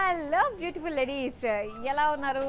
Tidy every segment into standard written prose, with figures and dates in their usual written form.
Hello beautiful ladies, ఎలా ఉన్నారు?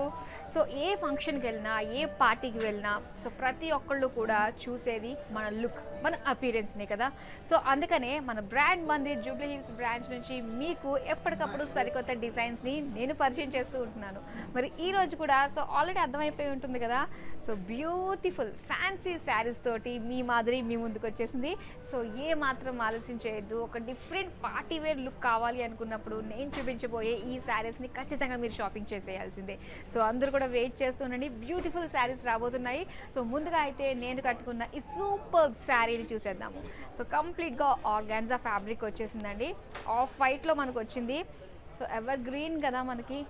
So ఏ ఫంక్షన్కి వెళ్ళినా, ఏ పార్టీకి వెళ్ళినా, సో ప్రతి ఒక్కళ్ళు కూడా చూసేది మన లుక్, మన అపీరెన్స్ని కదా. సో అందుకనే మన brand Mandir Jubilee hills branch నుంచి మీకు ఎప్పటికప్పుడు సరికొత్త డిజైన్స్ని నేను పరిచయం చేస్తూ ఉంటున్నాను. మరి ఈ రోజు కూడా సో ఆల్రెడీ అర్థమైపోయి ఉంటుంది కదా, సో బ్యూటిఫుల్ ఫ్యాన్సీ శారీస్ తోటి మీ మాదిరి మీ ముందుకు వచ్చేసింది. సో ఏ మాత్రం ఆలస్యం చేయొద్దు, ఒక డిఫరెంట్ పార్టీ వేర్ లుక్ కావాలి అనుకున్నప్పుడు నేను చూపించబోయే ఈ శారీస్ని ఖచ్చితంగా మీరు షాపింగ్ చేసేయాల్సిందే. సో అందరూ కూడా వెయిట్ చేస్తుండండి, బ్యూటిఫుల్ శారీస్ రాబోతున్నాయి. సో ముందుగా అయితే నేను కట్టుకున్న ఈ సూపర్ శారీని చూసేద్దాము. సో కంప్లీట్గా ఆర్గాన్జా ఫ్యాబ్రిక్ వచ్చేసిందండి, ఆఫ్ వైట్లో మనకు వచ్చింది. సో ఎవర్ గ్రీన్ కదా, మనకి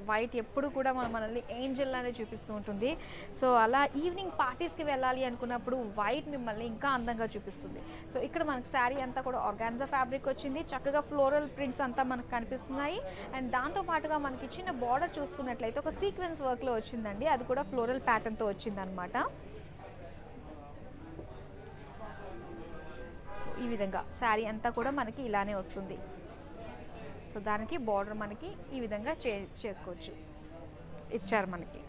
వైట్ ఎప్పుడు కూడా మనల్ని ఏంజల్ లానే చూపిస్తూ ఉంటుంది. సో అలా ఈవినింగ్ పార్టీస్కి వెళ్ళాలి అనుకున్నప్పుడు వైట్ మిమ్మల్ని ఇంకా అందంగా చూపిస్తుంది. సో ఇక్కడ మనకు శారీ అంతా కూడా ఆర్గాన్జా ఫ్యాబ్రిక్ వచ్చింది, చక్కగా ఫ్లోరల్ ప్రింట్స్ అంతా మనకు కనిపిస్తున్నాయి. అండ్ దాంతో పాటుగా మనకి చిన్న బార్డర్ చూసుకున్నట్లయితే ఒక సీక్వెన్స్ వర్క్లో వచ్చిందండి, అది కూడా ఫ్లోరల్ ప్యాటర్న్తో వచ్చిందనమాట. ఈ విధంగా శారీ అంతా కూడా మనకి ఇలానే వస్తుంది. సో దానికి బార్డర్ మనకి ఈ విధంగా చేసుకోవచ్చు, ఇచ్చారు మనకి.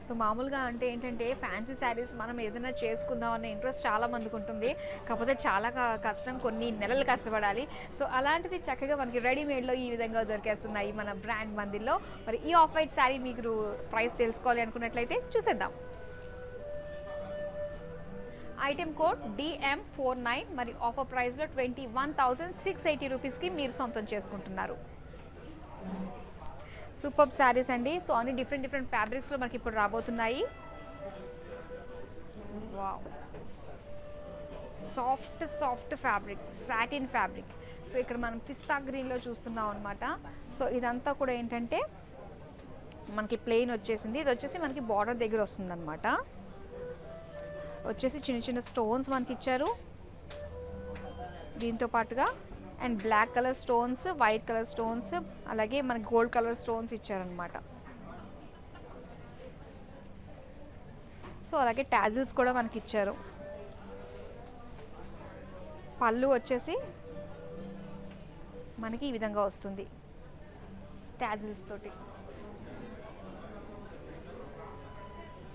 సో మామూలుగా అంటే ఏంటంటే ఫ్యాన్సీ శారీస్ మనం ఏదైనా చేసుకుందాం అనే ఇంట్రెస్ట్ చాలా మందికి ఉంటుంది, కాకపోతే చాలా కష్టం, కొన్ని నెలలు కష్టపడాలి. సో అలాంటిది చక్కగా మనకి రెడీమేడ్లో ఈ విధంగా దొరికేస్తున్నాయి మన బ్రాండ్ మందిర్లో. మరి ఈ ఆఫ్ వైట్ శారీ మీకు ప్రైస్ తెలుసుకోవాలి అనుకున్నట్లయితే చూసేద్దాం. ఐటెం కోడ్ DM49, మరి ఆఫర్ ప్రైస్లో 21,680 రూపీస్కి మీరు సొంతం చేసుకుంటున్నారు. సూపర్ శారీస్ అండి. సో అన్ని డిఫరెంట్ ఫ్యాబ్రిక్స్లో మనకి ఇప్పుడు రాబోతున్నాయి. Wow, soft fabric, satin fabric. So ఇక్కడ మనం పిస్తా గ్రీన్లో చూస్తున్నాం అనమాట. సో ఇదంతా కూడా ఏంటంటే మనకి ప్లెయిన్ వచ్చేసింది, ఇది వచ్చేసి మనకి బార్డర్ దగ్గర వస్తుంది అనమాట. వచ్చేసి చిన్న స్టోన్స్ మనకి ఇచ్చారు దీంతో పాటుగా, and black colour stones, white colour stones, అలాగే మనకి గోల్డ్ కలర్ స్టోన్స్ ఇచ్చారనమాట. సో అలాగే టాజిల్స్ కూడా మనకి ఇచ్చారు. పళ్ళు వచ్చేసి మనకి ఈ విధంగా వస్తుంది టాజిల్స్ తోటి.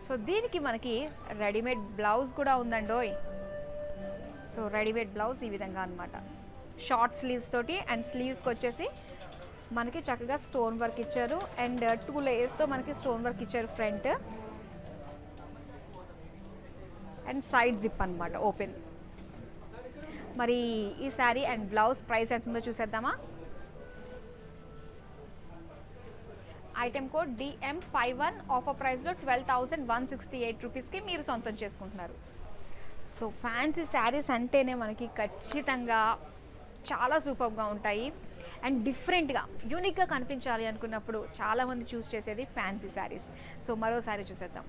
సో దీనికి మనకి రెడీమేడ్ బ్లౌజ్ కూడా ఉందండోయ్. సో రెడీమేడ్ బ్లౌజ్ ఈ విధంగా అనమాట, షార్ట్ స్లీవ్స్ తోటి, అండ్ స్లీవ్స్కి వచ్చేసి మనకి చక్కగా స్టోన్ వర్క్ ఇచ్చారు, అండ్ 2 లేయర్స్తో మనకి స్టోన్ వర్క్ ఇచ్చారు ఫ్రంట్ అండ్ సైడ్ జిప్ అనమాట, ఓపెన్. మరి ఈ శారీ అండ్ బ్లౌజ్ ప్రైస్ ఎంత ఉందో చూసేద్దామా. ఐటెం కోడ్ DM51, ఆఫర్ ప్రైస్లో 12,168 రూపీస్కి మీరు సొంతం చేసుకుంటున్నారు. సో ఫ్యాన్సీ శారీస్ అంటేనే మనకి ఖచ్చితంగా చాలా సూపర్గా ఉంటాయి, అండ్ డిఫరెంట్గా యూనిక్గా కనిపించాలి అనుకున్నప్పుడు చాలామంది చూస్ చేసేది ఫ్యాన్సీ శారీస్. సో మరో శారీ చూసేద్దాం.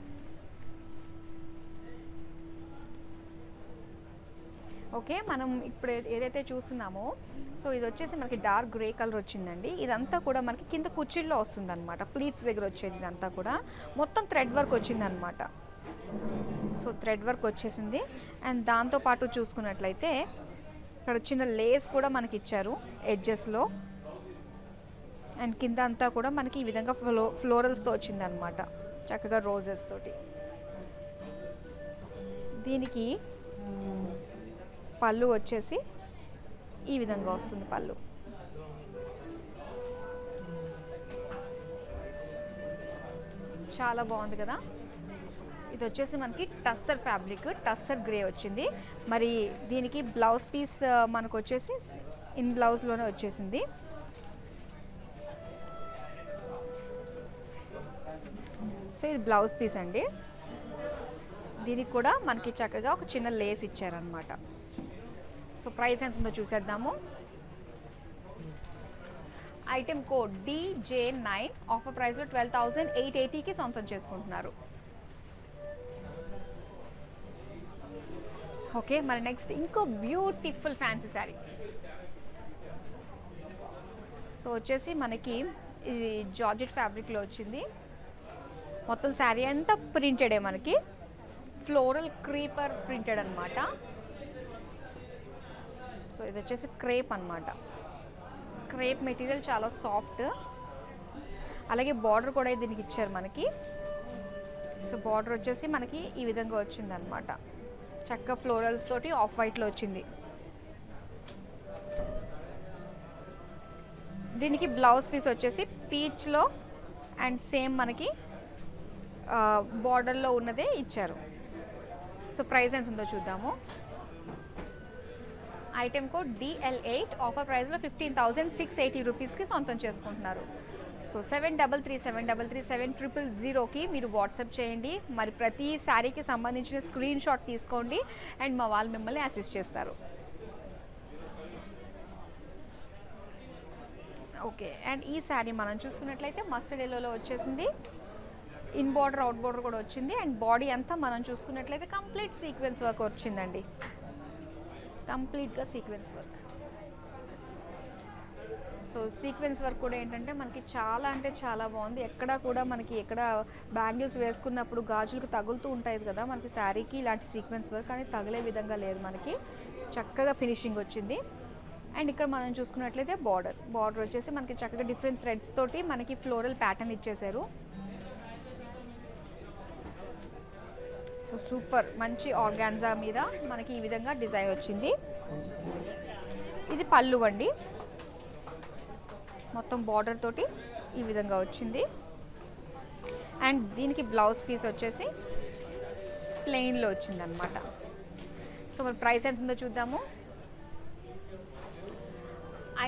ఓకే, మనం ఇప్పుడు ఏదైతే చూస్తున్నామో, సో ఇది వచ్చేసి మనకి డార్క్ గ్రే కలర్ వచ్చిందండి. ఇదంతా కూడా మనకి కింద కుర్చీల్లో వస్తుందన్నమాట, ప్లీట్స్ దగ్గర వచ్చేది. ఇదంతా కూడా మొత్తం థ్రెడ్ వర్క్ వచ్చిందనమాట. సో థ్రెడ్ వర్క్ వచ్చేసింది, అండ్ దాంతోపాటు చూసుకున్నట్లయితే ఇక్కడ చిన్న లేస్ కూడా మనకి ఇచ్చారు ఎడ్జెస్లో, అండ్ కింద అంతా కూడా మనకి ఈ విధంగా ఫ్లోరల్స్తో వచ్చిందనమాట, చక్కగా రోజెస్ తోటి. దీనికి పళ్ళు వచ్చేసి ఈ విధంగా వస్తుంది. పళ్ళు చాలా బాగుంది కదా. ఇది వచ్చేసి మనకి టస్సర్ ఫ్యాబ్రిక్, టస్సర్ గ్రే వచ్చింది. మరి దీనికి బ్లౌజ్ పీస్ మనకు వచ్చేసి ఇన్ బ్లౌజ్లోనే వచ్చేసింది. సో ఇది బ్లౌజ్ పీస్ అండి, దీనికి కూడా మనకి చక్కగా ఒక చిన్న లేస్ ఇచ్చారనమాట. సో ప్రైస్ ఎంత ఉందో చూసేద్దాము. ఐటెం కోడ్ DJ9, ఆఫర్ ప్రైస్లో 12,880కి సొంతం చేసుకుంటున్నారు. ఓకే, మరి నెక్స్ట్ ఇంకో బ్యూటిఫుల్ ఫ్యాన్సీ శారీ. సో వచ్చేసి మనకి ఇది జార్జెట్ ఫ్యాబ్రిక్లో వచ్చింది. మొత్తం శారీ అంతా ప్రింటెడే, మనకి ఫ్లోరల్ క్రీపర్ ప్రింటెడ్ అనమాట. సో ఇది వచ్చేసి క్రేప్ అనమాట. క్రేప్ మెటీరియల్ చాలా సాఫ్ట్, అలాగే బార్డర్ కూడా దీనికి ఇచ్చారు మనకి. సో బార్డర్ వచ్చేసి మనకి ఈ విధంగా వచ్చింది అనమాట, చక్క ఫ్లోరల్స్ తోటి ఆఫ్ వైట్లో వచ్చింది. దీనికి బ్లౌజ్ పీస్ వచ్చేసి పీచ్లో అండ్ సేమ్ మనకి బార్డర్లో ఉన్నదే ఇచ్చారు. సో ప్రైస్ ఎంత ఉందో చూద్దాము. ఐటెం కోడ్ DL8, ఆఫర్ ప్రైస్లో 15,680 రూపీస్కి సొంతం చేసుకుంటున్నారు. సో 7337337000కి మీరు వాట్సాప్ చేయండి. మరి ప్రతి శారీకి సంబంధించిన స్క్రీన్ షాట్ తీసుకోండి అండ్ మా వాళ్ళు మిమ్మల్ని అసిస్ట్ చేస్తారు. ఓకే, అండ్ ఈ శారీ మనం చూసుకున్నట్లయితే మస్టర్డ్ ఎల్లోలో వచ్చేసింది. ఇన్ బార్డర్ అవుట్ బార్డర్ కూడా వచ్చింది అండ్ బాడీ అంతా మనం చూసుకున్నట్లయితే కంప్లీట్ సీక్వెన్స్ వర్క్ వచ్చిందండి, కంప్లీట్గా sequence work. So sequence work కూడా ఏంటంటే మనకి చాలా అంటే చాలా బాగుంది. ఎక్కడా కూడా మనకి ఎక్కడ బ్యాంగిల్స్ వేసుకున్నప్పుడు గాజులకు తగులుతూ ఉంటాయి కదా మనకి శారీకి, ఇలాంటి సీక్వెన్స్ వర్క్ కానీ తగిలే విధంగా లేదు, మనకి చక్కగా ఫినిషింగ్ వచ్చింది. అండ్ ఇక్కడ మనం చూసుకున్నట్లయితే బార్డర్ వచ్చేసి మనకి చక్కగా డిఫరెంట్ థ్రెడ్స్ తోటి మనకి ఫ్లోరల్ ప్యాటర్న్ ఇచ్చేసారు. సో సూపర్, మంచి ఆర్గాన్జా మీద మనకి ఈ విధంగా డిజైన్ వచ్చింది. ఇది పళ్ళు అండి, మొత్తం బార్డర్ తోటి ఈ విధంగా వచ్చింది. అండ్ దీనికి బ్లౌజ్ పీస్ వచ్చేసి ప్లెయిన్లో వచ్చింది అనమాట. సో మరి ప్రైస్ ఎంత ఉందో చూద్దాము.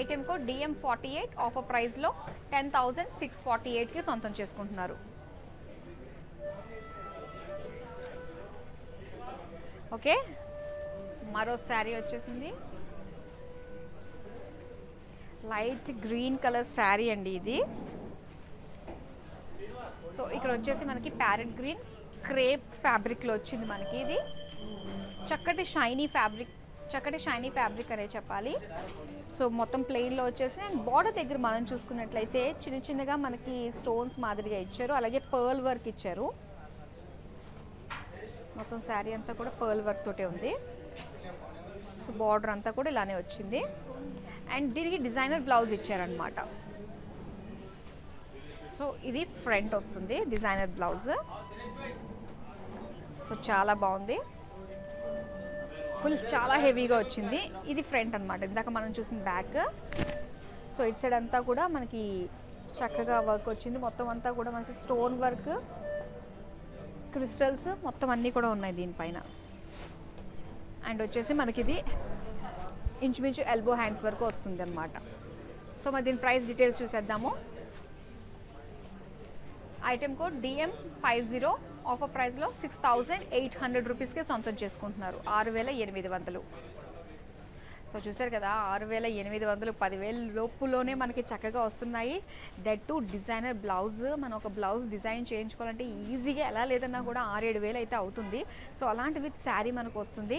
ఐటెం కోడ్ DM48, ఆఫర్ ప్రైస్లో 10,648కి సొంతం చేసుకుంటున్నారు. ఓకే, మరో శారీ వచ్చేసింది, లైట్ గ్రీన్ కలర్ శారీ అండి ఇది. సో ఇక్కడ వచ్చేసి మనకి ప్యారెట్ గ్రీన్ క్రేప్ ఫ్యాబ్రిక్లో వచ్చింది మనకి. ఇది చక్కటి షైనీ ఫ్యాబ్రిక్ అనే చెప్పాలి. సో మొత్తం ప్లెయిన్లో వచ్చేసి అండ్ బార్డర్ దగ్గర మనం చూసుకున్నట్లయితే చిన్న చిన్నగా మనకి స్టోన్స్ మాదిరిగా ఇచ్చారు, అలాగే పర్ల్ వర్క్ ఇచ్చారు. మొత్తం శారీ అంతా కూడా పర్ల్ వర్క్ తోటే ఉంది. సో బార్డర్ అంతా కూడా ఇలానే వచ్చింది అండ్ దీనికి డిజైనర్ బ్లౌజ్ ఇచ్చారనమాట. సో ఇది ఫ్రంట్ వస్తుంది డిజైనర్ బ్లౌజ్. సో చాలా బాగుంది, ఫుల్ చాలా హెవీగా వచ్చింది. ఇది ఫ్రంట్ అనమాట, ఇందాక మనం చూసిన బ్యాక్. సో ఇటు సైడ్ అంతా కూడా మనకి చక్కగా వర్క్ వచ్చింది, మొత్తం అంతా కూడా మనకి స్టోన్ వర్క్, క్రిస్టల్స్ మొత్తం అన్నీ కూడా ఉన్నాయి దీనిపైన. అండ్ వచ్చేసి మనకి ఇది ఇంచుమించు ఎల్బో హ్యాండ్స్ వరకు వస్తుంది అనమాట. సో మరి దీని ప్రైస్ డీటెయిల్స్ చూసేద్దాము. ఐటెం కోడ్ DM50, ఆఫర్ ప్రైస్లో 6,800 రూపీస్కే సొంతం చేసుకుంటున్నారు, 6,800. సో చూసారు కదా, 6,800, 10,000 లోపులోనే మనకి చక్కగా వస్తున్నాయి. That to designer blouse. మనం ఒక బ్లౌజ్ డిజైన్ చేయించుకోవాలంటే ఈజీగా ఎలా లేదన్నా కూడా 6,000-7,000 అయితే అవుతుంది. సో అలాంటి విత్ శారీ మనకు వస్తుంది.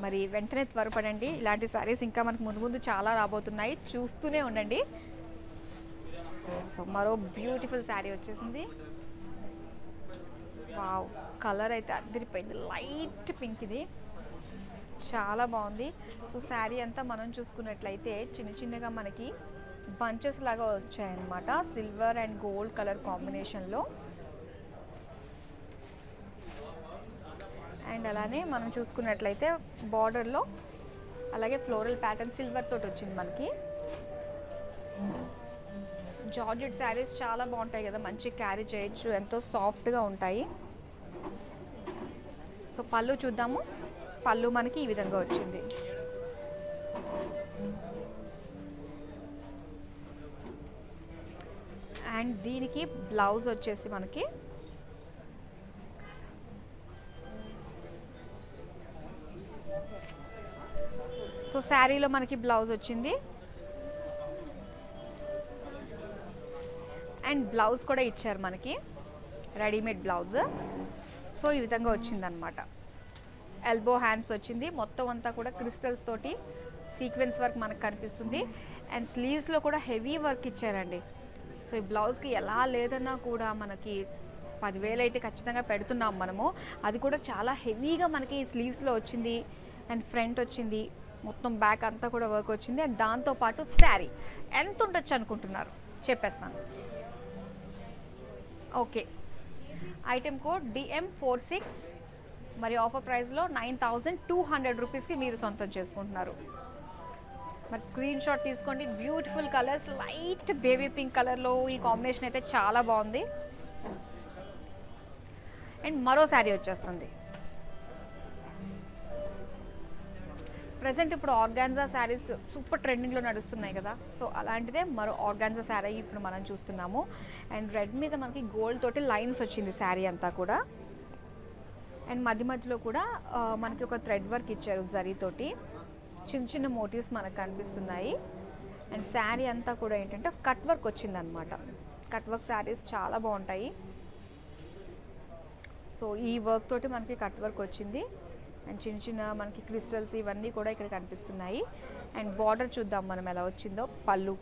మరి వెంటనే త్వరపడండి, ఇలాంటి శారీస్ ఇంకా మనకు ముందు ముందు చాలా రాబోతున్నాయి, చూస్తూనే ఉండండి. సో మరో బ్యూటిఫుల్ శారీ వచ్చేసింది. వావ్, కలర్ అయితే అదిరిపోయింది, లైట్ పింక్, ఇది చాలా బాగుంది. సో శారీ అంతా మనం చూసుకున్నట్లయితే చిన్న చిన్నగా మనకి బంచెస్ లాగా వచ్చాయన్నమాట, సిల్వర్ అండ్ గోల్డ్ కలర్ కాంబినేషన్లో. అండ్ అలానే మనం చూసుకున్నట్లయితే బార్డర్లో అలాగే ఫ్లోరల్ ప్యాటర్న్ సిల్వర్ తోటి వచ్చింది మనకి. జార్జెట్ శారీస్ చాలా బాగుంటాయి కదా, మంచి క్యారీ చేయొచ్చు, ఎంతో సాఫ్ట్గా ఉంటాయి. సో పళ్ళు చూద్దాము. పళ్ళు మనకి ఈ విధంగా వచ్చింది. అండ్ దీనికి బ్లౌజ్ వచ్చేసి మనకి సో శారీలో మనకి బ్లౌజ్ వచ్చింది అండ్ బ్లౌజ్ కూడా ఇచ్చారు మనకి, రెడీమేడ్ బ్లౌజ్. సో ఈ విధంగా వచ్చిందనమాట. ఎల్బో హ్యాండ్స్ వచ్చింది, మొత్తం అంతా కూడా క్రిస్టల్స్ తోటి సీక్వెన్స్ వర్క్ మనకు కనిపిస్తుంది. అండ్ స్లీవ్స్లో కూడా హెవీ వర్క్ ఇచ్చారండి. సో ఈ బ్లౌజ్కి ఎలా లేదన్నా కూడా మనకి 10,000 అయితే ఖచ్చితంగా పెడుతున్నాం మనము. అది కూడా చాలా హెవీగా మనకి స్లీవ్స్లో వచ్చింది అండ్ ఫ్రంట్ వచ్చింది, మొత్తం బ్యాక్ అంతా కూడా వర్క్ వచ్చింది. అండ్ దాంతోపాటు శారీ ఎంత ఉండొచ్చు అనుకుంటున్నారు చెప్పేస్తాను. ఓకే, ఐటెం కోడ్ DM46, మరి ఆఫర్ ప్రైస్లో 9200 రూపీస్కి మీరు సొంతం చేసుకుంటున్నారు. మరి స్క్రీన్ షాట్ తీసుకోండి. Beautiful colours, light baby pink కలర్లో ఈ కాంబినేషన్ అయితే చాలా బాగుంది. అండ్ మరో శారీ వచ్చేస్తుంది. ప్రజెంట్ ఇప్పుడు ఆర్గాన్జా శారీస్ సూపర్ ట్రెండింగ్లో నడుస్తున్నాయి కదా, సో అలాంటిదే మరో ఆర్గాన్జా శారీ ఇప్పుడు మనం చూస్తున్నాము. అండ్ రెడ్ మీద మనకి గోల్డ్ తోటి లైన్స్ వచ్చింది శారీ అంతా కూడా. అండ్ మధ్య మధ్యలో కూడా మనకి ఒక థ్రెడ్ వర్క్ ఇచ్చారు జరీతోటి. చిన్న చిన్న మోటివ్స్ మనకు కనిపిస్తున్నాయి. అండ్ శారీ అంతా కూడా ఏంటంటే కట్ వర్క్ వచ్చిందనమాట. కట్ వర్క్ శారీస్ చాలా బాగుంటాయి. సో ఈ వర్క్ తోటి మనకి కట్ వర్క్ వచ్చింది. అండ్ చిన్న చిన్న మనకి క్రిస్టల్స్ ఇవన్నీ కూడా ఇక్కడ కనిపిస్తున్నాయి. అండ్ బార్డర్ చూద్దాం మనం ఎలా వచ్చిందో. పళ్ళు,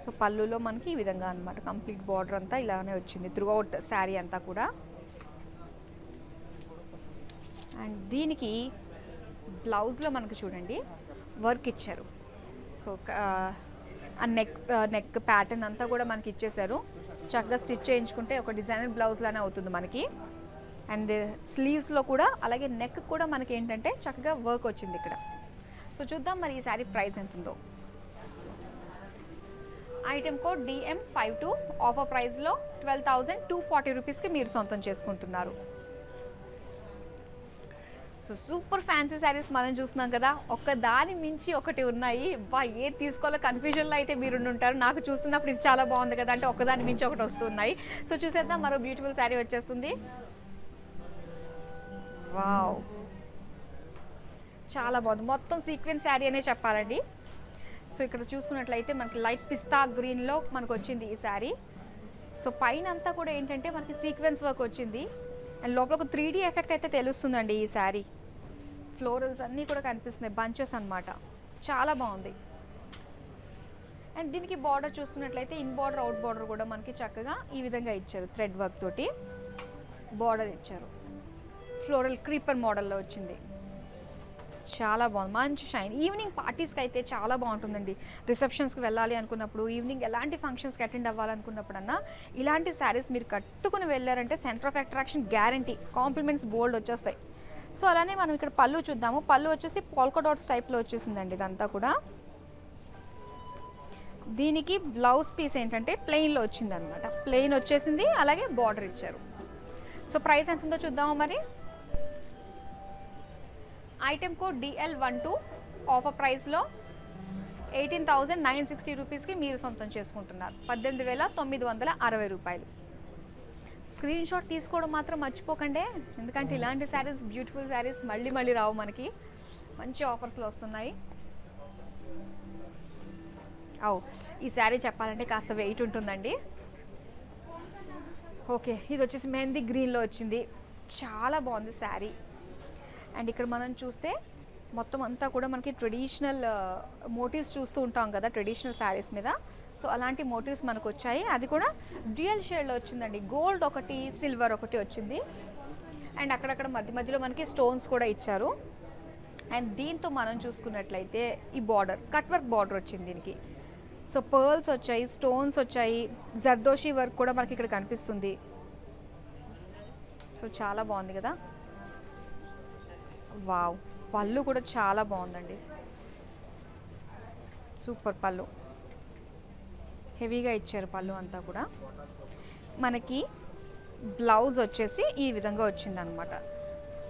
సో పళ్ళులో మనకి ఈ విధంగా అనమాట కంప్లీట్ బార్డర్ అంతా ఇలానే వచ్చింది త్రూ అవుట్ శారీ అంతా కూడా. అండ్ దీనికి బ్లౌజ్లో మనకు చూడండి వర్క్ ఇచ్చారు. సో ఆ నెక్ ప్యాటర్న్ అంతా కూడా మనకి ఇచ్చేసారు. చక్కగా స్టిచ్ చేయించుకుంటే ఒక డిజైనర్ బ్లౌజ్ లానే అవుతుంది మనకి. అండ్ స్లీవ్స్లో కూడా అలాగే నెక్ కూడా మనకి ఏంటంటే చక్కగా వర్క్ వచ్చింది ఇక్కడ. సో చూద్దాం మరి ఈ శారీ ప్రైస్ ఎంత ఉందో. ఐటెం కోడ్ DM52, ఆఫర్ ప్రైస్లో 12,240 రూపీస్కి మీరు సొంతం చేసుకుంటున్నారు. సో సూపర్ ఫ్యాన్సీ శారీస్ మనం చూస్తున్నాం కదా, దాని మించి ఒకటి ఉన్నాయి. ఏది తీసుకోవాలో కన్ఫ్యూజన్లో అయితే మీరు ఉంటారు. నాకు చూస్తున్నప్పుడు ఇది చాలా బాగుంది కదా అంటే ఒకదాని మించి ఒకటి వస్తున్నాయి. సో చూసేద్దాం, మరో బ్యూటిఫుల్ శారీ వచ్చేస్తుంది. వావ్, చాలా బాగుంది. మొత్తం సీక్వెన్స్ శారీ అనే చెప్పాలండి. సో ఇక్కడ చూసుకున్నట్లయితే మనకి లైట్ పిస్తా గ్రీన్లో మనకు వచ్చింది ఈ శారీ. సో పైన అంతా కూడా ఏంటంటే మనకి సీక్వెన్స్ వర్క్ వచ్చింది. అండ్ లోపల ఒక 3D ఎఫెక్ట్ అయితే తెలుస్తుందండి ఈ శారీ. ఫ్లోరల్స్ అన్నీ కూడా కనిపిస్తున్నాయి, బంచెస్ అన్నమాట. చాలా బాగుంది. అండ్ దీనికి బార్డర్ చూసుకున్నట్లయితే ఇన్ బార్డర్ అవుట్ బార్డర్ కూడా మనకి చక్కగా ఈ విధంగా ఇచ్చారు. థ్రెడ్ వర్క్ తోటి బార్డర్ ఇచ్చారు. ఫ్లోరల్ క్రీపర్ మోడల్లో వచ్చింది. చాలా బాగుంది, మంచి షైన్. ఈవినింగ్ పార్టీస్కి అయితే చాలా బాగుంటుందండి. రిసెప్షన్స్కి వెళ్ళాలి అనుకున్నప్పుడు, ఈవినింగ్ ఎలాంటి ఫంక్షన్స్కి అటెండ్ అవ్వాలనుకున్నప్పుడన్నా ఇలాంటి శారీస్ మీరు కట్టుకుని వెళ్ళారంటే centre of attraction guarantee. Compliments బోల్డ్ వచ్చేస్తాయి. సో అలానే మనం ఇక్కడ పళ్ళు చూద్దాము. పళ్ళు వచ్చేసి పోల్కా డాట్స్ టైప్లో వచ్చేసిందండి ఇదంతా కూడా. దీనికి బ్లౌజ్ పీస్ ఏంటంటే ప్లెయిన్లో వచ్చింది అనమాట. ప్లెయిన్ వచ్చేసింది, అలాగే బార్డర్ ఇచ్చారు. సో ప్రైస్ ఎంత ఉందో చూద్దాము మరి. ఐటెం కోడ్ DL12, ఆఫర్ ప్రైస్లో 18,960 రూపీస్కి మీరు సొంతం చేసుకుంటున్నారు. 18,960 రూపాయలు. స్క్రీన్ షాట్ తీసుకోవడం మాత్రం మర్చిపోకండి, ఎందుకంటే ఇలాంటి శారీస్, బ్యూటిఫుల్ శారీస్ మళ్ళీ మళ్ళీ రావు మనకి. మంచి ఆఫర్స్లో వస్తున్నాయి. ఈ శారీ చెప్పాలంటే కాస్త వెయిట్ ఉంటుందండి. ఓకే, ఇది వచ్చేసి మెహందీ గ్రీన్లో వచ్చింది. చాలా బాగుంది శారీ. అండ్ ఇక్కడ మనం చూస్తే మొత్తం అంతా కూడా మనకి ట్రెడిషనల్ మోటివ్స్ చూస్తూ ఉంటాం కదా ట్రెడిషనల్ శారీస్ మీద. సో అలాంటి మోటివ్స్ మనకు వచ్చాయి. అది కూడా డ్యూయల్ షేడ్లో వచ్చిందండి. గోల్డ్ ఒకటి, సిల్వర్ ఒకటి వచ్చింది. అండ్ అక్కడక్కడ మధ్య మధ్యలో మనకి స్టోన్స్ కూడా ఇచ్చారు. అండ్ దీంతో మనం చూసుకున్నట్లయితే ఈ బార్డర్ కట్ వర్క్ బార్డర్ వచ్చింది దీనికి. సో పర్ల్స్ వచ్చాయి, స్టోన్స్ వచ్చాయి, జర్దోషి వర్క్ కూడా మనకి ఇక్కడ కనిపిస్తుంది. సో చాలా బాగుంది కదా. వావ్, పళ్ళు కూడా చాలా బాగుందండి. సూపర్ పళ్ళు, హెవీగా ఇచ్చారు పళ్ళు అంతా కూడా. మనకి బ్లౌజ్ వచ్చేసి ఈ విధంగా వచ్చిందనమాట.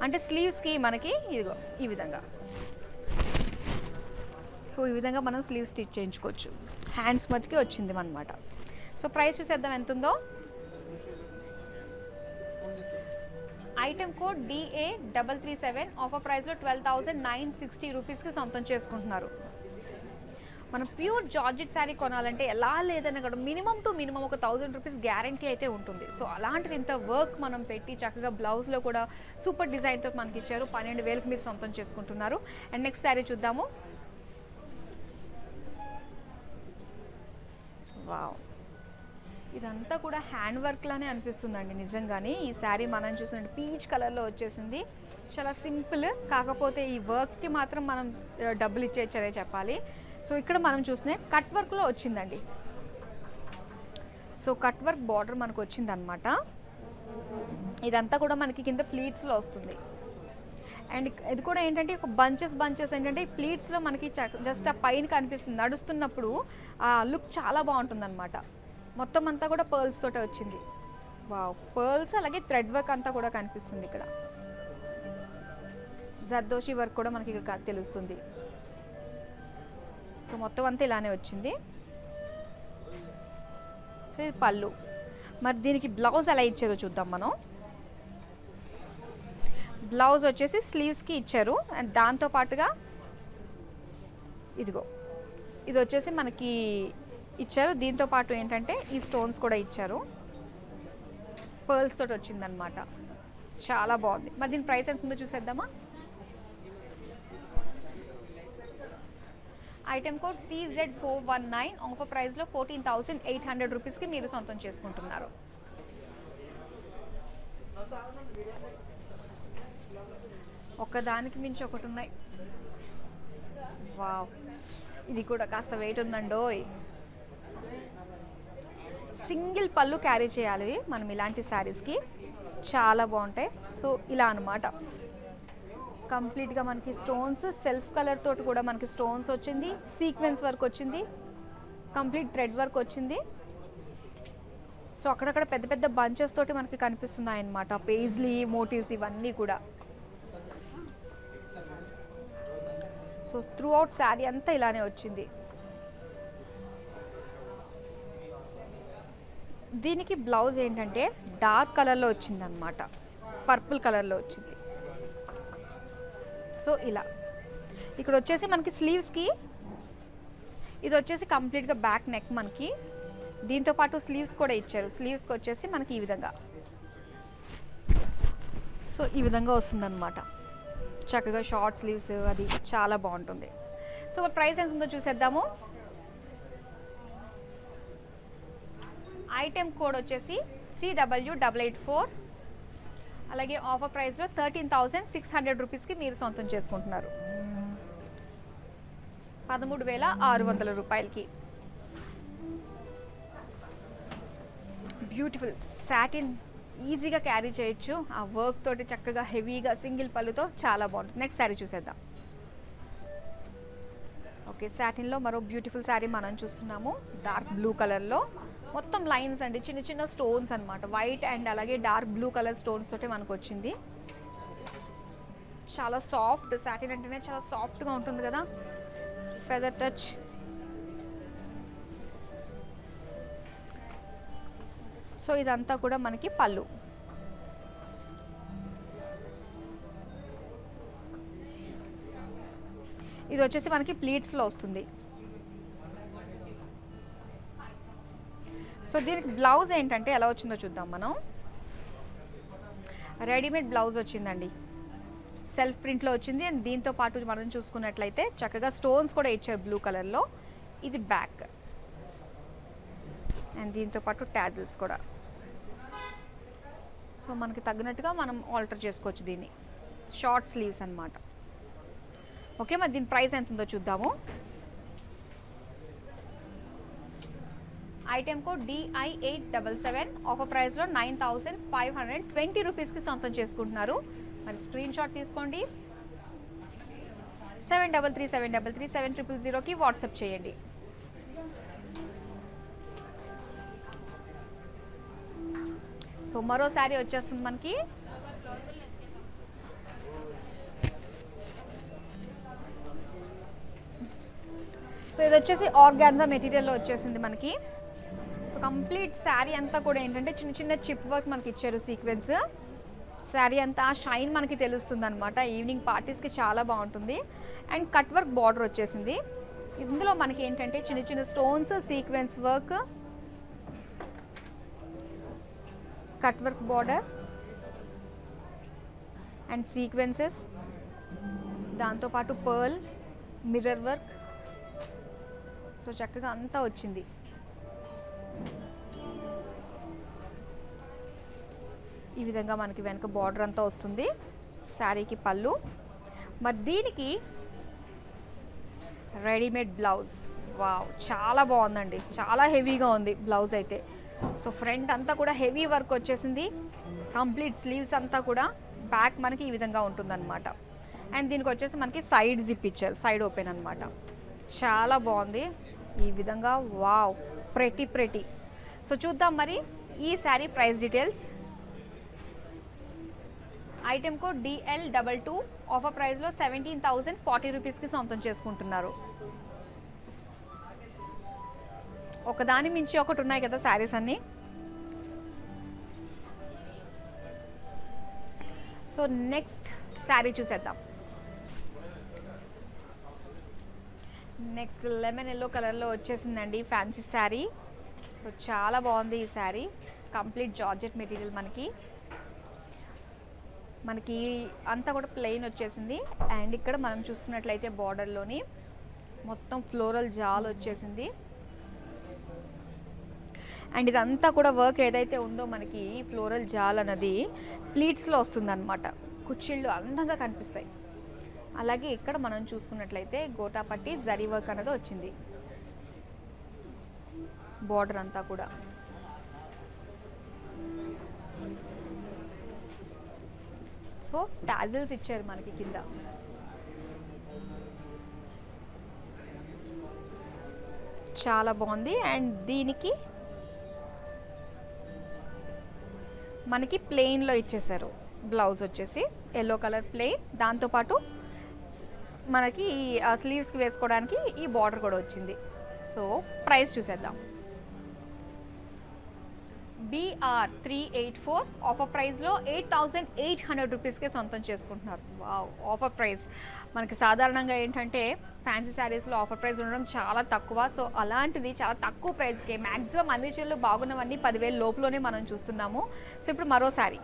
అంటే స్లీవ్స్కి మనకి ఇదిగో ఈ విధంగా. సో ఈ విధంగా మనం స్లీవ్ స్టిచ్ చేయించుకోవచ్చు. హ్యాండ్స్ మట్టుకి వచ్చింది అనమాట. సో ప్రైస్ చూసేద్దాం ఎంత ఉందో. ఐటెం కోడ్ DA337, ఆఫర్ ప్రైస్లో 12,960 రూపీస్కి సొంతం చేసుకుంటున్నారు. మనం ప్యూర్ జార్జెట్ శారీ కొనాలంటే ఎలా లేదన్నా కూడా మినిమం టు మినిమం ఒక 1,000 రూపీస్ గ్యారంటీ అయితే ఉంటుంది. సో అలాంటిది ఇంత వర్క్ మనం పెట్టి చక్కగా బ్లౌజ్లో కూడా సూపర్ డిజైన్తో మనకి ఇచ్చారు. 12,000కి మీరు సొంతం చేసుకుంటున్నారు. అండ్ నెక్స్ట్ శారీ చూద్దాము. వావ్, ఇదంతా కూడా హ్యాండ్ వర్క్ లానే అనిపిస్తుందండి నిజంగానే. ఈ శారీ మనం చూసినట్టు పీచ్ కలర్లో వచ్చేసింది. చాలా సింపుల్, కాకపోతే ఈ వర్క్కి మాత్రం మనం డబ్బులు ఇచ్చేచ్చనే చెప్పాలి. సో ఇక్కడ మనం చూస్తే కట్ వర్క్లో వచ్చిందండి. సో కట్ వర్క్ బార్డర్ మనకు వచ్చిందనమాట. ఇదంతా కూడా మనకి కింద ప్లీట్స్లో వస్తుంది. అండ్ ఇది కూడా ఏంటంటే ఒక బంచెస్ ఏంటంటే ప్లీట్స్లో మనకి జస్ట్ ఆ పైన కనిపిస్తుంది, నడుస్తున్నప్పుడు ఆ లుక్ చాలా బాగుంటుంది అనమాట. మొత్తం అంతా కూడా పర్ల్స్ తోటే వచ్చింది. వావ్, పర్ల్స్ అలాగే థ్రెడ్ వర్క్ అంతా కూడా కనిపిస్తుంది ఇక్కడ. జర్దోషి వర్క్ కూడా మనకి ఇక్కడ తెలుస్తుంది. సో మొత్తం అంతా ఇలానే వచ్చింది. సో ఇది పళ్ళు. మరి దీనికి బ్లౌజ్ ఎలా ఇచ్చారో చూద్దాం మనం. బ్లౌజ్ వచ్చేసి స్లీవ్స్కి ఇచ్చారు. అండ్ దాంతోపాటుగా ఇదిగో ఇది వచ్చేసి మనకి ఇచ్చారు. దీంతో పాటు ఏంటంటే ఈ స్టోన్స్ కూడా ఇచ్చారు. పర్ల్స్ తోటి వచ్చిందనమాట. చాలా బాగుంది. మరి దీని ప్రైస్ ఎంత ఉందో చూసేద్దామా. ఐటెం కోడ్ CZ419 ఆఫర్ ప్రైస్లో 14,800 రూపీస్కి మీరు సొంతం చేసుకుంటున్నారు. ఒకదానికి మించి ఒకటి ఉన్నాయి. వావ్, ఇది కూడా కాస్త వెయిట్ ఉందండోయ్. సింగిల్ పళ్ళు క్యారీ చేయాలి మనం ఇలాంటి శారీస్కి, చాలా బాగుంటాయి. సో ఇలా అనమాట కంప్లీట్గా మనకి స్టోన్స్, సెల్ఫ్ కలర్ తోటి కూడా మనకి స్టోన్స్ వచ్చింది, సీక్వెన్స్ వర్క్ వచ్చింది, కంప్లీట్ థ్రెడ్ వర్క్ వచ్చింది. సో అక్కడక్కడ పెద్ద పెద్ద బంచెస్ తోటి మనకి కనిపిస్తున్నాయి అన్నమాట, పేజ్లీ మోటివ్స్ ఇవన్నీ కూడా. సో త్రూ అవుట్ శారీ అంతా ఇలానే వచ్చింది. దీనికి బ్లౌజ్ ఏంటంటే డార్క్ కలర్లో వచ్చింది అనమాట, పర్పుల్ కలర్లో వచ్చింది. సో ఇలా ఇక్కడ వచ్చేసి మనకి స్లీవ్స్కి ఇది వచ్చేసి కంప్లీట్గా బ్యాక్ నెక్ మనకి. దీంతోపాటు స్లీవ్స్ కూడా ఇచ్చారు. స్లీవ్స్కి వచ్చేసి మనకి ఈ విధంగా, సో ఈ విధంగా వస్తుందన్నమాట. చక్కగా షార్ట్ స్లీవ్స్, అది చాలా బాగుంటుంది. సో ప్రైస్ ఎంత ఉందో చూసేద్దాము. ఐటెం కోడ్ వచ్చేసి CW884. అలాగే ఆఫర్ ప్రైస్లో 13,600 రూపీస్కి మీరు సొంతం చేసుకుంటున్నారు. 13,600 రూపాయలకి. బ్యూటిఫుల్ సాటిన్, ఈజీగా క్యారీ చేయొచ్చు. ఆ వర్క్ తోటి చక్కగా హెవీగా సింగిల్ పళ్ళుతో చాలా బాగుంటుంది. నెక్స్ట్ శారీ చూసేద్దాం. ఓకే, సాటిన్లో మరో బ్యూటిఫుల్ శారీ మనం చూస్తున్నాము. డార్క్ బ్లూ కలర్లో మొత్తం లైన్స్ అండి, చిన్న చిన్న స్టోన్స్ అనమాట. వైట్ అండ్ అలాగే డార్క్ బ్లూ కలర్ స్టోన్స్ తోటే మనకు వచ్చింది. చాలా సాఫ్ట్, సాటిన్ అంటేనే చాలా సాఫ్ట్గా ఉంటుంది కదా, ఫెదర్ టచ్. సో ఇదంతా కూడా మనకి పళ్ళు. ఇది వచ్చేసి మనకి ప్లీట్స్లో వస్తుంది. సో దీనికి బ్లౌజ్ ఏంటంటే ఎలా వచ్చిందో చూద్దాం మనం. రెడీమేడ్ బ్లౌజ్ వచ్చిందండి, సెల్ఫ్ ప్రింట్లో వచ్చింది. అండ్ దీంతో పాటు మనం చూసుకున్నట్లయితే చక్కగా స్టోన్స్ కూడా ఇచ్చారు బ్లూ కలర్లో. ఇది బ్యాక్, అండ్ దీంతో పాటు ట్యాజిల్స్ కూడా. సో మనకి తగినట్టుగా మనం ఆల్టర్ చేసుకోవచ్చు దీన్ని. షార్ట్ స్లీవ్స్ అన్నమాట. ఓకే, మరి దీని ప్రైస్ ఎంత ఉందో చూద్దాము. Item code DI877. ఆఫర్ ప్రైస్లో 9,520 రూపీస్కి సొంతం చేసుకుంటున్నారు. మరి స్క్రీన్ షాట్ తీసుకోండి. 7337337000కి వాట్సాప్ చేయండి. సో మరో శారీ వచ్చేస్తుంది మనకి. సో ఇది వచ్చేసి ఆర్గాన్జా మెటీరియల్లో వచ్చేసింది మనకి. సో కంప్లీట్ శారీ అంతా కూడా ఏంటంటే చిన్న చిన్న చిప్ వర్క్ మనకి ఇచ్చారు, సీక్వెన్స్. శారీ అంతా షైన్ మనకి తెలుస్తుంది అనమాట. ఈవినింగ్ పార్టీస్కి చాలా బాగుంటుంది. అండ్ కట్ వర్క్ బార్డర్ వచ్చేసింది. ఇందులో మనకి ఏంటంటే చిన్న చిన్న stones, sequence work, cut work border and sequences, దాంతోపాటు పర్ల్, మిర్రర్ వర్క్. సో చక్కగా అంతా వచ్చింది. ఈ విధంగా మనకి వెనక బార్డర్ అంతా వస్తుంది. శారీకి పళ్ళు. మరి దీనికి రెడీమేడ్ బ్లౌజ్. వావ్, చాలా బాగుందండి, చాలా హెవీగా ఉంది బ్లౌజ్ అయితే. సో ఫ్రంట్ అంతా కూడా హెవీ వర్క్ వచ్చేసింది, కంప్లీట్ స్లీవ్స్ అంతా కూడా. బ్యాక్ మనకి ఈ విధంగా ఉంటుందన్నమాట. అండ్ దీనికి వచ్చేసి మనకి సైడ్ జిప్ ఇచ్చారు, సైడ్ ఓపెన్ అనమాట. చాలా బాగుంది ఈ విధంగా. Wow, pretty. సో చూద్దాం మరి ఈ sari price details. Item code DL22, offer ప్రైస్లో 17,040 రూపీస్కి సొంతం చేసుకుంటున్నారు. ఒకదాని మించి ఒకటి ఉన్నాయి కదా శారీస్ అన్నీ. సో నెక్స్ట్ శారీ చూసేద్దాం. నెక్స్ట్ లెమన్ ఎల్లో కలర్లో వచ్చేసిందండి ఫ్యాన్సీ శారీ. సో చాలా బాగుంది ఈ శారీ. కంప్లీట్ జార్జెట్ మెటీరియల్ మనకి అంతా కూడా ప్లెయిన్ వచ్చేసింది. అండ్ ఇక్కడ మనం చూసుకున్నట్లయితే బార్డర్లోని మొత్తం ఫ్లోరల్ జాల్ వచ్చేసింది. అండ్ ఇదంతా కూడా వర్క్ ఏదైతే ఉందో మనకి ఫ్లోరల్ జాల్ అన్నది ప్లీట్స్లో వస్తుందన్నమాట. కుచ్చిళ్ళు అందంగా కనిపిస్తాయి. అలాగే ఇక్కడ మనం చూసుకున్నట్లయితే గోటాపట్టి జరీ వర్క్ అనేది వచ్చింది బార్డర్ అంతా కూడా. సో టాజిల్స్ ఇచ్చారు మనకి కింద. చాలా బాగుంది. అండ్ దీనికి మనకి ప్లెయిన్లో ఇచ్చేసారు. బ్లౌజ్ వచ్చేసి ఎల్లో కలర్ ప్లెయిన్, దాంతోపాటు మనకి స్లీవ్స్కి వేసుకోవడానికి ఈ బార్డర్ కూడా వచ్చింది. సో ప్రైస్ చూసేద్దాం. BR384, ఆఫర్ ప్రైస్లో 8,800 రూపీస్కే సొంతం చేసుకుంటున్నారు. Wow, offer price. మనకి సాధారణంగా ఏంటంటే ఫ్యాన్సీ శారీస్లో ఆఫర్ ప్రైస్ ఉండడం చాలా తక్కువ. సో అలాంటిది చాలా తక్కువ ప్రైస్కే మ్యాక్సిమం అన్ని చీరలు బాగున్నవన్నీ 10,000 లోపులోనే మనం చూస్తున్నాము. సో ఇప్పుడు మరో sari.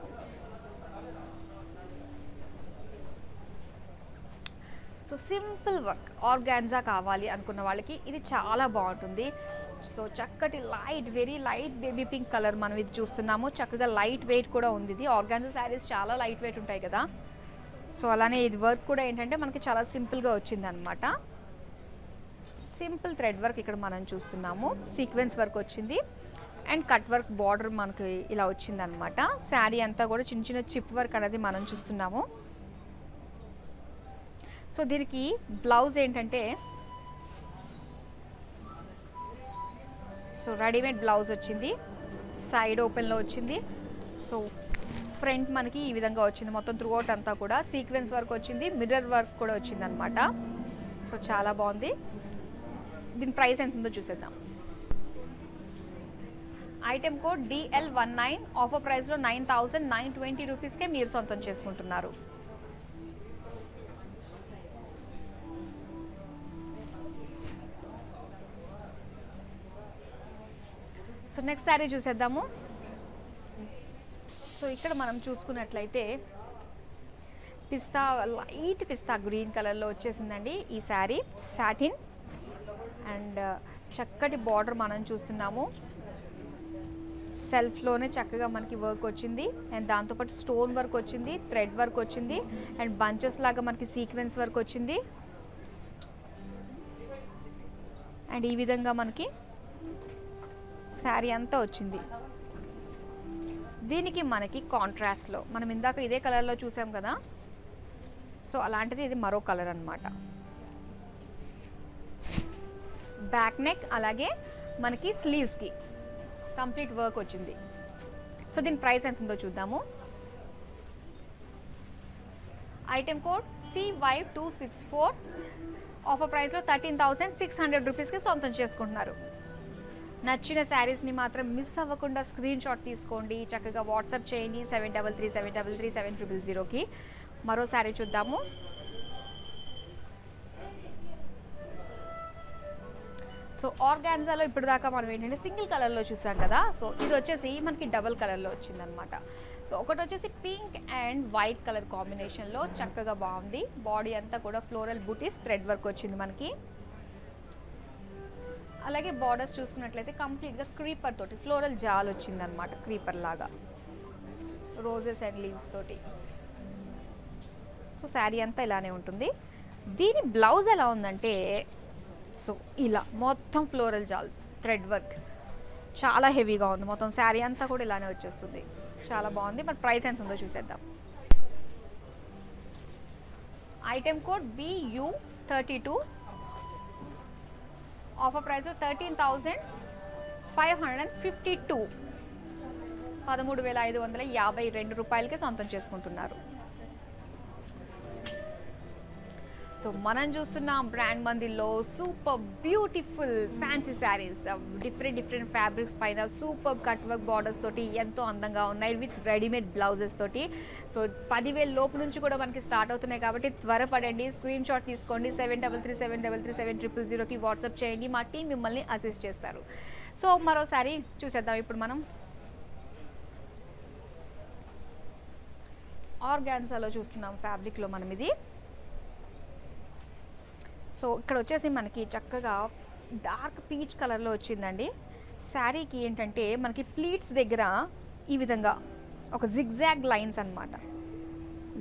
So simple work organza కావాలి అనుకున్న వాళ్ళకి ఇది చాలా బాగుంటుంది. సో చక్కటి light, very light baby pink colour మనం ఇది చూస్తున్నాము. చక్కగా లైట్ వెయిట్ కూడా ఉంది. ఇది ఆర్గాన్జా శారీస్ చాలా లైట్ వెయిట్ ఉంటాయి కదా. సో అలానే ఇది వర్క్ కూడా ఏంటంటే మనకి చాలా సింపుల్గా వచ్చింది అనమాట. సింపుల్ థ్రెడ్ వర్క్ ఇక్కడ మనం చూస్తున్నాము. సీక్వెన్స్ వర్క్ వచ్చింది అండ్ కట్ వర్క్ బార్డర్ మనకి ఇలా వచ్చింది అనమాట. శారీ అంతా కూడా చిన్న చిన్న చిప్ వర్క్ అనేది మనం చూస్తున్నాము. సో దీనికి బ్లౌజ్ ఏంటంటే సో రెడీమేడ్ బ్లౌజ్ వచ్చింది, సైడ్ ఓపెన్లో వచ్చింది. సో ఫ్రంట్ మనకి ఈ విధంగా వచ్చింది. మొత్తం త్రూ అవుట్ అంతా కూడా సీక్వెన్స్ వర్క్ వచ్చింది, మిర్రర్ వర్క్ కూడా వచ్చింది అనమాట. సో చాలా బాగుంది. దీని ప్రైస్ ఎంత ఉందో చూసేద్దాం. ఐటెం కోడ్ DL19, ఆఫర్ ప్రైస్లో 9,920 రూపీస్కే మీరు సొంతం చేసుకుంటున్నారు. సో నెక్స్ట్ శారీ చూసేద్దాము. సో ఇక్కడ మనం చూసుకున్నట్లయితే లైట్ పిస్తా గ్రీన్ కలర్లో వచ్చేసిందండి ఈ శారీ. సాటిన్ అండ్ చక్కటి బార్డర్ మనం చూస్తున్నాము. సెల్ఫ్లోనే చక్కగా మనకి వర్క్ వచ్చింది అండ్ దాంతోపాటు స్టోన్ వర్క్ వచ్చింది, థ్రెడ్ వర్క్ వచ్చింది అండ్ బంచెస్ లాగా మనకి సీక్వెన్స్ వర్క్ వచ్చింది. అండ్ ఈ విధంగా మనకి శారీ అంతా వచ్చింది. దీనికి మనకి కాంట్రాస్ట్లో మనం ఇందాక ఇదే కలర్లో చూసాం కదా. సో అలాంటిది ఇది మరో కలర్ అనమాట. బ్యాక్ నెక్ అలాగే మనకి స్లీవ్స్కి కంప్లీట్ వర్క్ వచ్చింది. సో దీని ప్రైస్ ఎంత ఉందో చూద్దాము. ఐటెం కోడ్ CY264, ఆఫర్ ప్రైస్లో 13,600 రూపీస్కి సొంతం చేసుకుంటున్నారు. నచ్చిన శారీస్ని మాత్రం మిస్ అవ్వకుండా స్క్రీన్ షాట్ తీసుకోండి, చక్కగా వాట్సాప్ చేయండి 7337337000కి. మరో శారీ చూద్దాము. సో ఆర్గాన్జాలో ఇప్పుడు దాకా మనం ఏంటంటే సింగిల్ కలర్లో చూసాం కదా. సో ఇది వచ్చేసి మనకి డబుల్ కలర్లో వచ్చిందనమాట. సో ఒకటి వచ్చేసి పింక్ అండ్ వైట్ కలర్ కాంబినేషన్లో చక్కగా బాగుంది. బాడీ అంతా కూడా ఫ్లోరల్ బూటీస్ థ్రెడ్ వర్క్ వచ్చింది మనకి. అలాగే బార్డర్స్ చూసుకున్నట్లయితే కంప్లీట్గా క్రీపర్ తోటి ఫ్లోరల్ జాల్ వచ్చిందనమాట, క్రీపర్ లాగా రోజెస్ అండ్ లీవ్స్ తోటి. సో శారీ అంతా ఇలానే ఉంటుంది. దీని బ్లౌజ్ ఎలా ఉందంటే సో ఇలా మొత్తం ఫ్లోరల్ జాల్ థ్రెడ్ వర్క్ చాలా హెవీగా ఉంది, మొత్తం శారీ అంతా కూడా ఇలానే వచ్చేస్తుంది. చాలా బాగుంది. మరి ప్రైస్ ఎంత ఉందో చూసేద్దాం. Item code BU32, offer price 13,552, 13,552 రూపాయలకి సొంతం చేసుకుంటున్నారు. సో మనం చూస్తున్నాం బ్రాండ్ మందిలో super beautiful fancy saris, different fabrics పైన సూపర్ కట్ వర్క్ బార్డర్స్ తోటి ఎంతో అందంగా ఉన్నాయి, విత్ రెడీమేడ్ బ్లౌజెస్ తోటి. సో 10,000 లోపు నుంచి కూడా మనకి స్టార్ట్ అవుతున్నాయి కాబట్టి త్వరపడండి, స్క్రీన్ షాట్ తీసుకోండి. 7337337000కి వాట్సాప్ చేయండి, మా టీం మిమ్మల్ని అసిస్ట్ చేస్తారు. సో మరోసారి చూసేద్దాం. ఇప్పుడు మనం ఆర్గాన్జాలో చూస్తున్నాం ఫ్యాబ్రిక్లో మనం ఇది. సో ఇక్కడ వచ్చేసి మనకి చక్కగా డార్క్ పీచ్ కలర్లో వచ్చిందండి. శారీకి ఏంటంటే మనకి ప్లీట్స్ దగ్గర ఈ విధంగా ఒక జిగ్జాగ్ లైన్స్ అనమాట,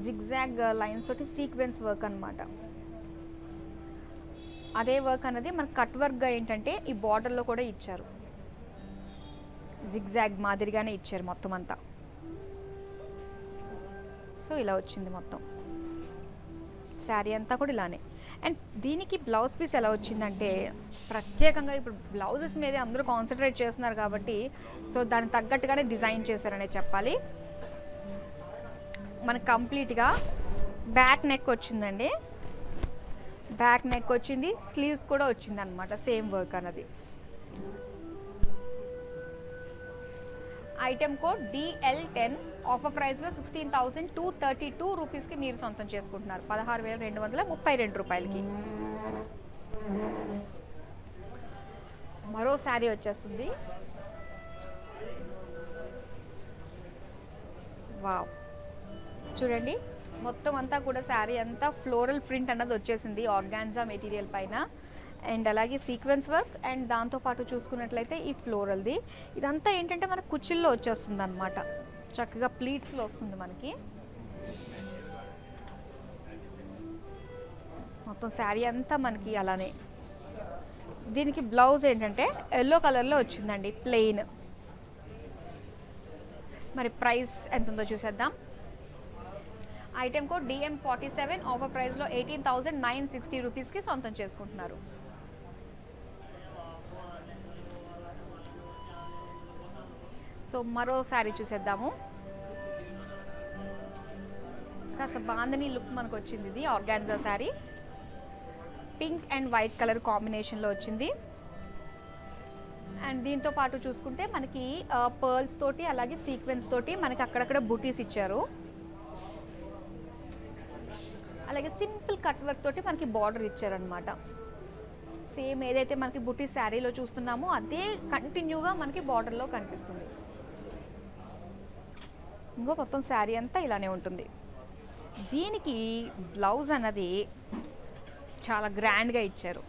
జిగ్జాగ్ లైన్స్ తోటి సీక్వెన్స్ వర్క్ అనమాట. అదే వర్క్ అనేది మనకి కట్ వర్క్గా ఏంటంటే ఈ బార్డర్లో కూడా ఇచ్చారు, జిగ్జాగ్ మాదిరిగానే ఇచ్చారు మొత్తం అంతా. సో ఇలా వచ్చింది మొత్తం శారీ అంతా కూడా ఇలానే. అండ్ దీనికి బ్లౌజ్ పీస్ ఎలా వచ్చిందంటే ప్రత్యేకంగా ఇప్పుడు బ్లౌజెస్ మీదే అందరూ కాన్సన్ట్రేట్ చేస్తున్నారు కాబట్టి సో దానికి తగ్గట్టుగానే డిజైన్ చేస్తారనే చెప్పాలి. మనకు కంప్లీట్గా బ్యాక్ నెక్ వచ్చిందండి, బ్యాక్ నెక్ వచ్చింది, స్లీవ్స్ కూడా వచ్చింది అనమాట, సేమ్ వర్క్ అన్నది. ఐటెం కోడ్ DL10, ఆఫర్ ప్రైస్లో 16,232 రూపీస్కి మీరు సొంతం చేసుకుంటున్నారు, 16,232 రూపాయలకి. మరో శారీ వచ్చేస్తుంది. వావ్, చూడండి మొత్తం అంతా కూడా శారీ అంతా ఫ్లోరల్ ప్రింట్ అన్నది వచ్చేసింది ఆర్గాన్జా మెటీరియల్ పైన. అండ్ అలాగే సీక్వెన్స్ వర్క్, అండ్ దాంతోపాటు చూసుకున్నట్లయితే ఈ ఫ్లోరల్ది ఇదంతా ఏంటంటే మనకు కుచ్చిల్లో వచ్చేస్తుంది అనమాట, చక్కగా ప్లీట్స్లో వస్తుంది మనకి. మొత్తం శారీ అంతా మనకి అలానే. దీనికి బ్లౌజ్ ఏంటంటే ఎల్లో కలర్లో వచ్చిందండి, ప్లెయిన్. మరి ప్రైస్ ఎంత ఉందో చూసేద్దాం. ఐటెం కోడ్ DM47, ఆఫర్ ప్రైస్లో 18,960 రూపీస్కి సొంతం చేసుకుంటున్నారు. సో మరో శారీ చూసేద్దాము. కాస్త బాందని లుక్ మనకు వచ్చింది. ఇది organza sari, pink and white colour కాంబినేషన్లో వచ్చింది. అండ్ దీంతో పాటు చూసుకుంటే మనకి పర్ల్స్ తోటి అలాగే సీక్వెన్స్ తోటి మనకి అక్కడక్కడ బుటీస్ ఇచ్చారు. అలాగే సింపుల్ కట్ వర్క్ తోటి మనకి బార్డర్ ఇచ్చారనమాట. సేమ్ ఏదైతే మనకి బుటీ శారీలో చూస్తున్నామో అదే కంటిన్యూగా మనకి బార్డర్లో కనిపిస్తుంది. ఇంకో మొత్తం శారీ అంతా ఇలానే ఉంటుంది. దీనికి బ్లౌజ్ అన్నది చాలా గ్రాండ్గా ఇచ్చారు,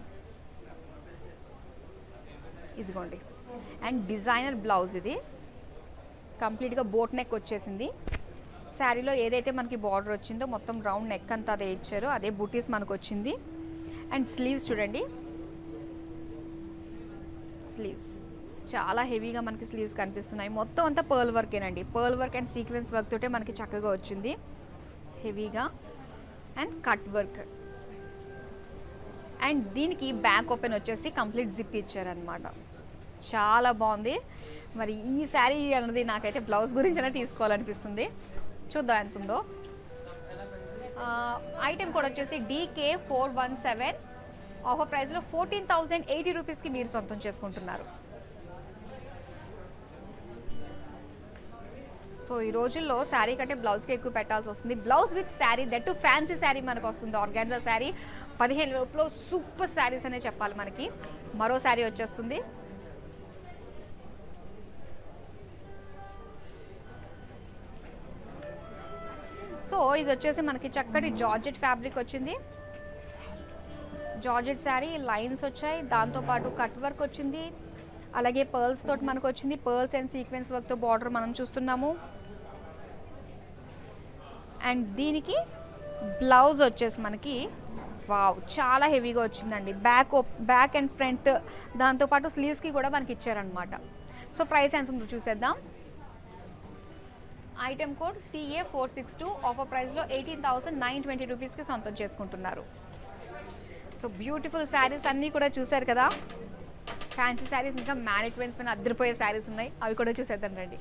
ఇదిగోండి. అండ్ డిజైనర్ బ్లౌజ్ ఇది, కంప్లీట్గా బోట్ నెక్ వచ్చేసింది. శారీలో ఏదైతే మనకి బార్డర్ వచ్చిందో మొత్తం రౌండ్ నెక్ అంతా అదే ఇచ్చారు, అదే బూటీస్ మనకు వచ్చింది. అండ్ స్లీవ్స్ చూడండి, స్లీవ్స్ చాలా హెవీగా మనకి స్లీవ్స్ కనిపిస్తున్నాయి. మొత్తం అంతా పర్ల్ వర్కేనండి, pearl work and sequence work తోటే మనకి చక్కగా వచ్చింది హెవీగా. And cut work. అండ్ దీనికి బ్యాక్ ఓపెన్ వచ్చేసి కంప్లీట్ జిప్ ఇచ్చారనమాట, చాలా బాగుంది. మరి ఈ శారీ అన్నది నాకైతే బ్లౌజ్ గురించైనా తీసుకోవాలనిపిస్తుంది. చూద్దాం ఎంత ఉందో. ఐటెం కోడ్ వచ్చేసి DK417, ఆఫర్ ప్రైస్లో 14,080 రూపీస్కి మీరు సొంతం చేసుకుంటున్నారు. సో ఈ రోజుల్లో శారీ కంటే బ్లౌజ్కి ఎక్కువ పెట్టాల్సి వస్తుంది. Blouse with sari, that fancy sari మనకు వస్తుంది. ఆర్గాన్జా శారీ 15 రూపాయలో సూపర్ శారీస్ అనే చెప్పాలి మనకి. మరో శారీ వచ్చేస్తుంది. సో ఇది వచ్చేసి మనకి చక్కటి జార్జెట్ ఫ్యాబ్రిక్ వచ్చింది. జార్జెట్ శారీ, లైన్స్ వచ్చాయి, దాంతోపాటు కట్ వర్క్ వచ్చింది, అలాగే పర్ల్స్ తోటి మనకు వచ్చింది. పర్ల్స్ అండ్ సీక్వెన్స్ వర్క్తో బార్డర్ మనం చూస్తున్నాము. అండ్ దీనికి బ్లౌజ్ వచ్చేసి మనకి వావ్ చాలా హెవీగా వచ్చిందండి. బ్యాక్ అండ్ ఫ్రంట్, దాంతోపాటు స్లీవ్స్కి కూడా మనకి ఇచ్చారనమాట. సో ప్రైస్ ఎంత ఉందో చూసేద్దాం. ఐటమ్ కోడ్ CA462, ఆఫర్ ప్రైస్లో 18,920 రూపీస్కి సొంతం చేసుకుంటున్నారు. సో బ్యూటిఫుల్ శారీస్ అన్నీ కూడా చూసారు కదా. ఫ్యాన్సీ శారీస్ ఇంకా మ్యానిక్వెన్స్ పైన అద్దరిపోయే శారీస్ ఉన్నాయి, అవి కూడా చూసేద్దాం రండి.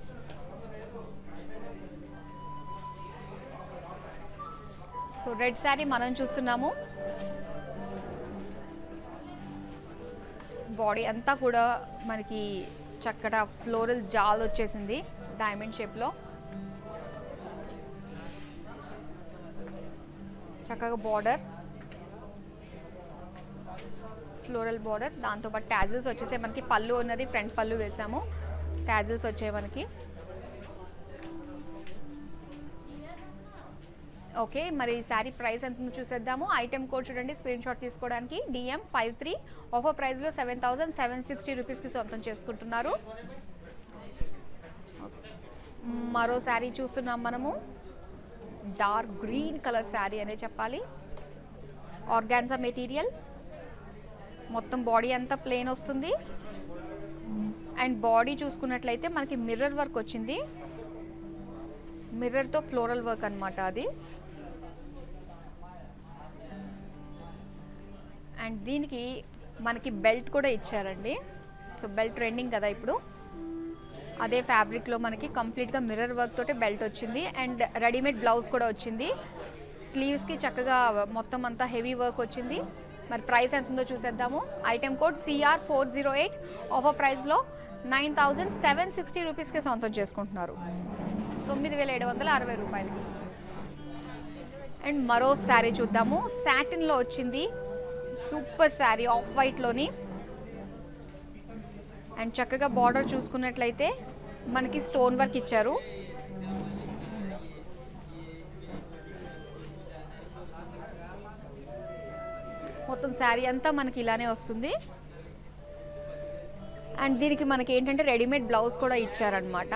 సో రెడ్ శారీ మనం చూస్తున్నాము. బాడీ అంతా కూడా మనకి చక్కగా ఫ్లోరల్ జాల్ వచ్చేసింది డైమండ్ షేప్లో. చక్కగా బార్డర్, ఫ్లోరల్ బార్డర్, దాంతోపాటు ట్యాజిల్స్ వచ్చేసాయి మనకి. పళ్ళు ఉన్నది, ఫ్రంట్ పళ్ళు వేసాము, ట్యాజిల్స్ వచ్చాయి మనకి. ఓకే, మరి ఈ శారీ ప్రైస్ ఎంత చూసేద్దాము. ఐటమ్ కోడ్ చూడండి, స్క్రీన్ షాట్ తీసుకోవడానికి. DM53, ఆఫర్ ప్రైస్లో 7,760 రూపీస్కి సొంతం చేసుకుంటున్నారు. మరో శారీ చూస్తున్నాం మనము, డార్క్ గ్రీన్ కలర్ శారీ అనే చెప్పాలి. ఆర్గాన్జా మెటీరియల్, మొత్తం బాడీ అంతా ప్లెయిన్ వస్తుంది. అండ్ బాడీ చూసుకున్నట్లయితే మనకి మిర్రర్ వర్క్ వచ్చింది, మిర్రర్తో ఫ్లోరల్ వర్క్ అనమాట అది. అండ్ దీనికి మనకి బెల్ట్ కూడా ఇచ్చారండి. సో బెల్ట్ ట్రెండింగ్ కదా ఇప్పుడు. అదే ఫ్యాబ్రిక్లో మనకి కంప్లీట్గా మిర్రర్ వర్క్ తోటి బెల్ట్ వచ్చింది. అండ్ రెడీమేడ్ బ్లౌజ్ కూడా వచ్చింది. స్లీవ్స్కి చక్కగా మొత్తం అంతా హెవీ వర్క్ వచ్చింది. మరి ప్రైస్ ఎంత ఉందో చూసేద్దాము. ఐటమ్ కోడ్ CR408, ఆఫర్ ప్రైస్లో 9,760 రూపీస్కి సొంతం చేసుకుంటున్నారు, 9,760 రూపాయలకి. అండ్ మరో శారీ చూద్దాము. సాటిన్లో వచ్చింది, సూపర్ శారీ, ఆఫ్ వైట్లోని. అండ్ చక్కగా బార్డర్ చూసుకున్నట్లయితే మనకి స్టోన్ వర్క్ ఇచ్చారు. మొత్తం శారీ అంతా మనకి ఇలానే వస్తుంది. అండ్ దీనికి మనకి ఏంటంటే రెడీమేడ్ బ్లౌజ్ కూడా ఇచ్చారనమాట.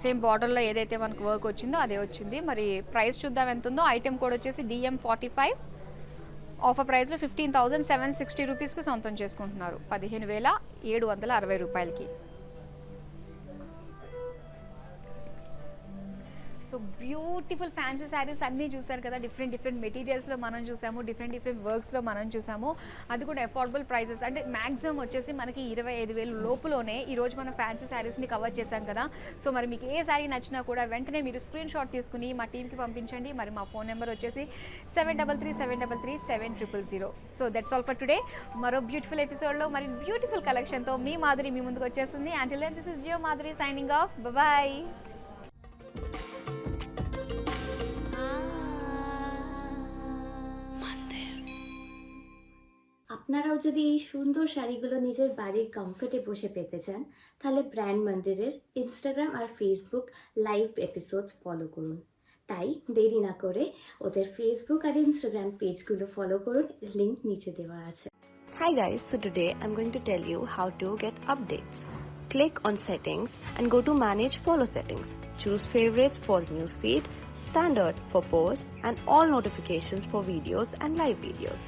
సేమ్ బార్డర్లో ఏదైతే మనకు వర్క్ వచ్చిందో అదే వచ్చింది. మరి ప్రైస్ చూద్దాం ఎంత ఉందో. ఐటమ్ కోడ్ వచ్చేసి DM45, ఆఫర్ ప్రైస్లో 15,760 రూపీస్కి సొంతం చేసుకుంటున్నారు, 15,760 రూపాయలకి. సో బ్యూటిఫుల్ ఫ్యాన్సీ శారీస్ అన్నీ చూసారు కదా. డిఫరెంట్ మెటీరియల్స్లో మనం చూసాము, డిఫరెంట్ వర్క్స్లో మనం చూసాము. అది కూడా అఫోర్డబుల్ ప్రైసెస్, అంటే మ్యాక్సిమం వచ్చేసి మనకి 25,000 లోపులోనే ఈరోజు మనం ఫ్యాన్సీ శారీస్ని కవర్ చేశాం కదా. సో మరి మీకు ఏ శారీ నచ్చినా కూడా వెంటనే మీరు స్క్రీన్ షాట్ తీసుకుని మా టీంకి పంపించండి. మరి మా ఫోన్ నెంబర్ వచ్చేసి 7337337000. So that's all for today. మరో బ్యూటిఫుల్ ఎపిసోడ్లో మరి బ్యూటిఫుల్ కలెక్షన్తో మీ మాధురి మీ ముందుకు వచ్చేస్తుంది. Until then this is Jio Madhuri signing off. Bye. আপনারাও যদি এই সুন্দর শাড়িগুলো নিজের বাড়ির কমফর্টে বসে পেতে চান, তাহলে ব্র্যান্ড মন্দিরের ইনস্টাগ্রাম আর ফেসবুক লাইভ এপিসোডস ফলো করুন। তাই দেরি না করে ওদের ফেসবুক আর ইনস্টাগ্রাম পেজগুলো ফলো করুন, লিংক নিচে দেওয়া আছে। Hi guys, so today I'm going to tell you how to get updates. Click on settings and go to manage follow settings. Choose favorites for newsfeed, standard for posts and all notifications for videos and live videos.